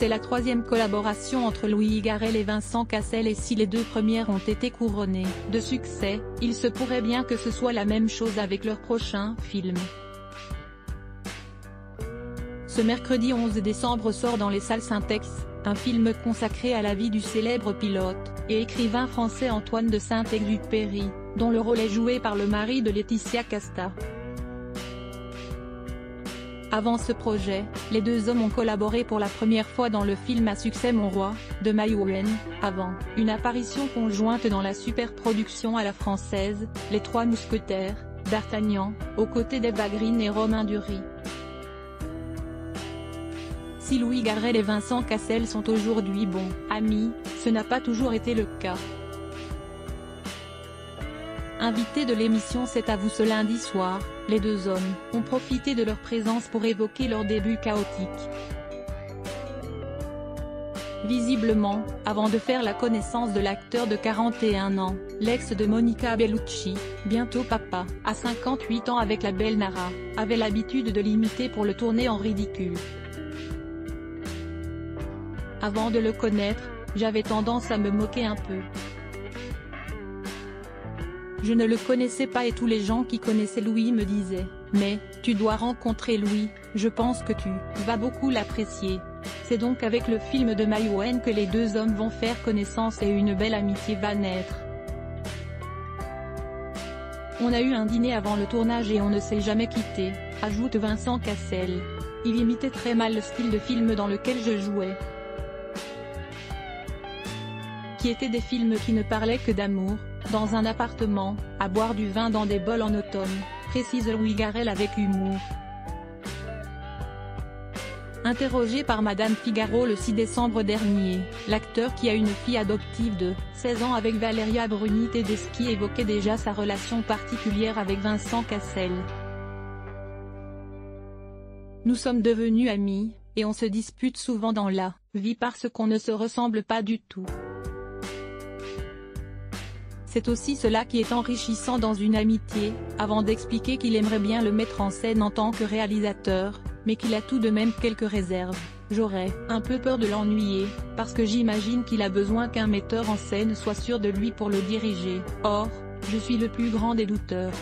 C'est la troisième collaboration entre Louis Garrel et Vincent Cassel et si les deux premières ont été couronnées de succès, il se pourrait bien que ce soit la même chose avec leur prochain film. Ce mercredi 11 décembre sort dans les salles Syntex, un film consacré à la vie du célèbre pilote et écrivain français Antoine de Saint-Exupéry, dont le rôle est joué par le mari de Laetitia Casta. Avant ce projet, les deux hommes ont collaboré pour la première fois dans le film à succès Mon Roi, de Maïwenn, avant une apparition conjointe dans la superproduction à la française, Les Trois Mousquetaires, d'Artagnan, aux côtés d'Eva Green et Romain Duris. Si Louis Garrel et Vincent Cassel sont aujourd'hui bons amis, ce n'a pas toujours été le cas. Invités de l'émission C'est à vous ce lundi soir, les deux hommes ont profité de leur présence pour évoquer leurs débuts chaotiques. Visiblement, avant de faire la connaissance de l'acteur de 41 ans, l'ex de Monica Bellucci, bientôt papa, à 58 ans avec la belle Nara, avait l'habitude de l'imiter pour le tourner en ridicule. Avant de le connaître, j'avais tendance à me moquer un peu. Je ne le connaissais pas et tous les gens qui connaissaient Louis me disaient « Mais, tu dois rencontrer Louis, je pense que tu vas beaucoup l'apprécier ». C'est donc avec le film de Maïwenn que les deux hommes vont faire connaissance et une belle amitié va naître. On a eu un dîner avant le tournage et on ne s'est jamais quitté, ajoute Vincent Cassel. Il imitait très mal le style de film dans lequel je jouais, qui étaient des films qui ne parlaient que d'amour, dans un appartement, à boire du vin dans des bols en automne, précise Louis Garrel avec humour. Interrogé par Madame Figaro le 6 décembre dernier, l'acteur qui a une fille adoptive de 16 ans avec Valeria Bruni Tedeschi évoquait déjà sa relation particulière avec Vincent Cassel. Nous sommes devenus amis, et on se dispute souvent dans la vie parce qu'on ne se ressemble pas du tout. C'est aussi cela qui est enrichissant dans une amitié, avant d'expliquer qu'il aimerait bien le mettre en scène en tant que réalisateur, mais qu'il a tout de même quelques réserves. J'aurais un peu peur de l'ennuyer, parce que j'imagine qu'il a besoin qu'un metteur en scène soit sûr de lui pour le diriger. Or, je suis le plus grand des douteurs.